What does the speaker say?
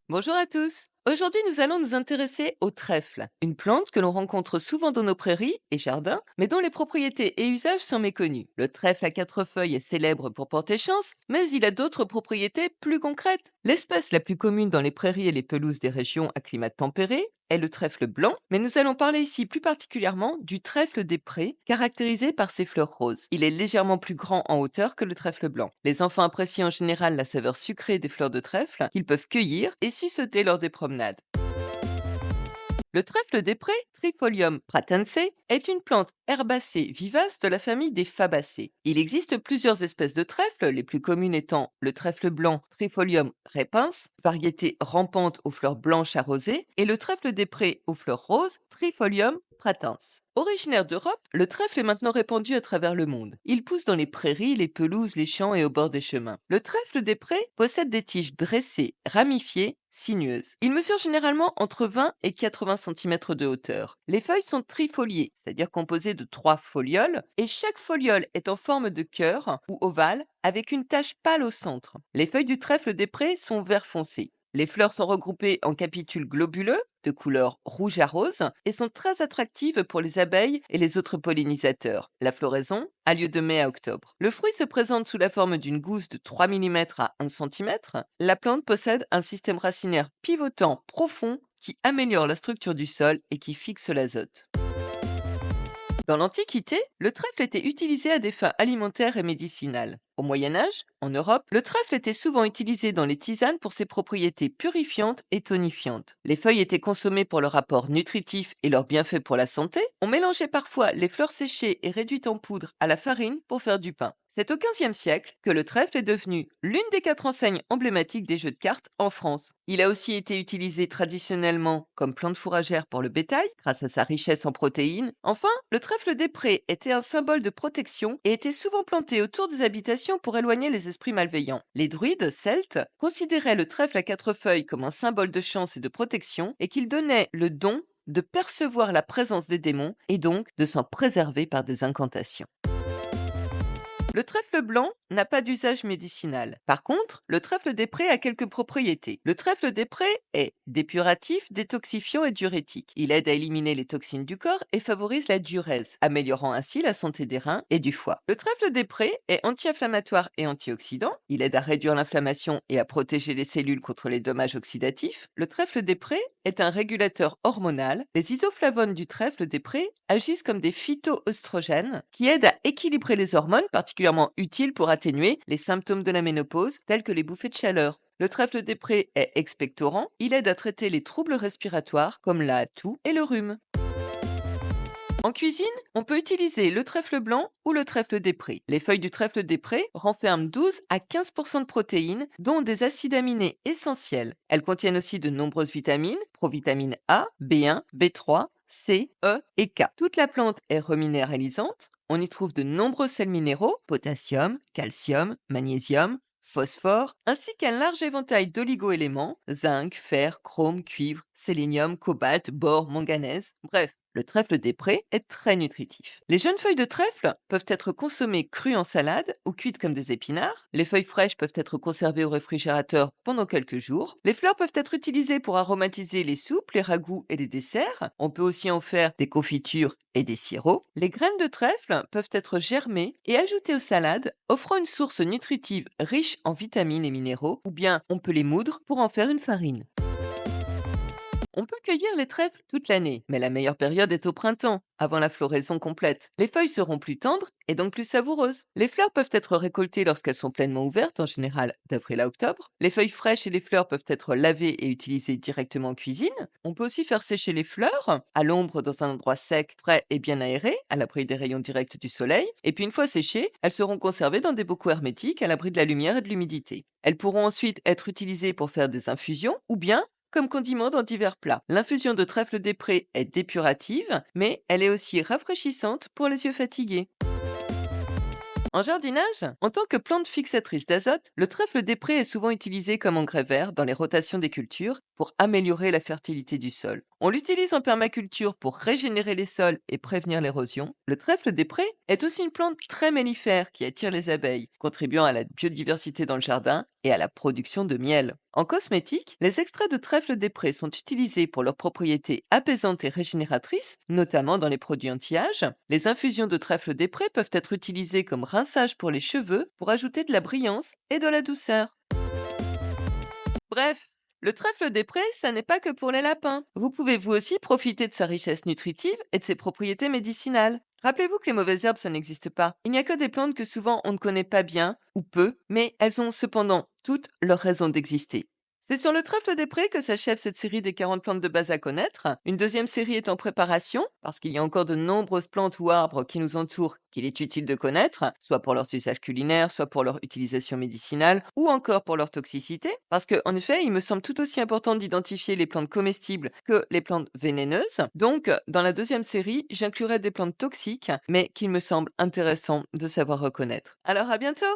Bonjour à tous. Aujourd'hui, nous allons nous intéresser au trèfle, une plante que l'on rencontre souvent dans nos prairies et jardins, mais dont les propriétés et usages sont méconnus. Le trèfle à quatre feuilles est célèbre pour porter chance, mais il a d'autres propriétés plus concrètes. L'espèce la plus commune dans les prairies et les pelouses des régions à climat tempéré est le trèfle blanc, mais nous allons parler ici plus particulièrement du trèfle des prés, caractérisé par ses fleurs roses. Il est légèrement plus grand en hauteur que le trèfle blanc. Les enfants apprécient en général la saveur sucrée des fleurs de trèfle qu'ils peuvent cueillir et suceter lors des promenades. Le trèfle des prés, Trifolium pratense, est une plante herbacée vivace de la famille des Fabacées. Il existe plusieurs espèces de trèfles, les plus communes étant le trèfle blanc Trifolium repens, variété rampante aux fleurs blanches arrosées, et le trèfle des prés aux fleurs roses Trifolium pratense. Originaire d'Europe, le trèfle est maintenant répandu à travers le monde. Il pousse dans les prairies, les pelouses, les champs et au bord des chemins. Le trèfle des prés possède des tiges dressées, ramifiées, sinueuses. Il mesure généralement entre 20 et 80 cm de hauteur. Les feuilles sont trifoliées, c'est-à-dire composées de 3 folioles, et chaque foliole est en forme de cœur ou ovale avec une tache pâle au centre. Les feuilles du trèfle des prés sont vert foncé. Les fleurs sont regroupées en capitules globuleux de couleur rouge à rose et sont très attractives pour les abeilles et les autres pollinisateurs. La floraison a lieu de mai à octobre. Le fruit se présente sous la forme d'une gousse de 3 mm à 1 cm. La plante possède un système racinaire pivotant profond qui améliore la structure du sol et qui fixe l'azote. Dans l'Antiquité, le trèfle était utilisé à des fins alimentaires et médicinales. Au Moyen Âge, en Europe, le trèfle était souvent utilisé dans les tisanes pour ses propriétés purifiantes et tonifiantes. Les feuilles étaient consommées pour leur apport nutritif et leurs bienfaits pour la santé. On mélangeait parfois les fleurs séchées et réduites en poudre à la farine pour faire du pain. C'est au XVe siècle que le trèfle est devenu l'une des 4 enseignes emblématiques des jeux de cartes en France. Il a aussi été utilisé traditionnellement comme plante fourragère pour le bétail, grâce à sa richesse en protéines. Enfin, le trèfle des prés était un symbole de protection et était souvent planté autour des habitations pour éloigner les esprits malveillants. Les druides celtes considéraient le trèfle à quatre feuilles comme un symbole de chance et de protection et qu'il donnait le don de percevoir la présence des démons et donc de s'en préserver par des incantations. Le trèfle blanc n'a pas d'usage médicinal. Par contre, le trèfle des prés a quelques propriétés. Le trèfle des prés est dépuratif, détoxifiant et diurétique. Il aide à éliminer les toxines du corps et favorise la diurèse, améliorant ainsi la santé des reins et du foie. Le trèfle des prés est anti-inflammatoire et antioxydant. Il aide à réduire l'inflammation et à protéger les cellules contre les dommages oxydatifs. Le trèfle des prés est un régulateur hormonal. Les isoflavones du trèfle des prés agissent comme des phytoœstrogènes qui aident à équilibrer les hormones, particulièrement utiles pour atténuer les symptômes de la ménopause, tels que les bouffées de chaleur. Le trèfle des prés est expectorant. Il aide à traiter les troubles respiratoires comme la toux et le rhume. En cuisine, on peut utiliser le trèfle blanc ou le trèfle des prés. Les feuilles du trèfle des prés renferment 12 à 15% de protéines, dont des acides aminés essentiels. Elles contiennent aussi de nombreuses vitamines, provitamine A, B1, B3, C, E et K. Toute la plante est reminéralisante. On y trouve de nombreux sels minéraux, potassium, calcium, magnésium, phosphore, ainsi qu'un large éventail d'oligo-éléments, zinc, fer, chrome, cuivre, sélénium, cobalt, bore, manganèse, bref. Le trèfle des prés est très nutritif. Les jeunes feuilles de trèfle peuvent être consommées crues en salade ou cuites comme des épinards. Les feuilles fraîches peuvent être conservées au réfrigérateur pendant quelques jours. Les fleurs peuvent être utilisées pour aromatiser les soupes, les ragoûts et les desserts. On peut aussi en faire des confitures et des sirops. Les graines de trèfle peuvent être germées et ajoutées aux salades, offrant une source nutritive riche en vitamines et minéraux, ou bien on peut les moudre pour en faire une farine. On peut cueillir les trèfles toute l'année, mais la meilleure période est au printemps, avant la floraison complète. Les feuilles seront plus tendres et donc plus savoureuses. Les fleurs peuvent être récoltées lorsqu'elles sont pleinement ouvertes, en général d'avril à octobre. Les feuilles fraîches et les fleurs peuvent être lavées et utilisées directement en cuisine. On peut aussi faire sécher les fleurs à l'ombre dans un endroit sec, frais et bien aéré, à l'abri des rayons directs du soleil. Et puis une fois séchées, elles seront conservées dans des bocaux hermétiques à l'abri de la lumière et de l'humidité. Elles pourront ensuite être utilisées pour faire des infusions ou bien comme condiment dans divers plats. L'infusion de trèfle des prés est dépurative, mais elle est aussi rafraîchissante pour les yeux fatigués. En jardinage, en tant que plante fixatrice d'azote, le trèfle des prés est souvent utilisé comme engrais vert dans les rotations des cultures pour améliorer la fertilité du sol. On l'utilise en permaculture pour régénérer les sols et prévenir l'érosion. Le trèfle des prés est aussi une plante très mellifère qui attire les abeilles, contribuant à la biodiversité dans le jardin et à la production de miel. En cosmétique, les extraits de trèfle des prés sont utilisés pour leurs propriétés apaisantes et régénératrices, notamment dans les produits anti-âge. Les infusions de trèfle des prés peuvent être utilisées comme rinçage pour les cheveux pour ajouter de la brillance et de la douceur. Bref, le trèfle des prés, ça n'est pas que pour les lapins. Vous pouvez vous aussi profiter de sa richesse nutritive et de ses propriétés médicinales. Rappelez-vous que les mauvaises herbes, ça n'existe pas. Il n'y a que des plantes que souvent on ne connaît pas bien, ou peu, mais elles ont cependant toutes leur raison d'exister. C'est sur le trèfle des prés que s'achève cette série des 40 plantes de base à connaître. Une deuxième série est en préparation, parce qu'il y a encore de nombreuses plantes ou arbres qui nous entourent qu'il est utile de connaître, soit pour leurs usages culinaires, soit pour leur utilisation médicinale, ou encore pour leur toxicité, parce que, en effet, il me semble tout aussi important d'identifier les plantes comestibles que les plantes vénéneuses. Donc, dans la deuxième série, j'inclurai des plantes toxiques, mais qu'il me semble intéressant de savoir reconnaître. Alors à bientôt!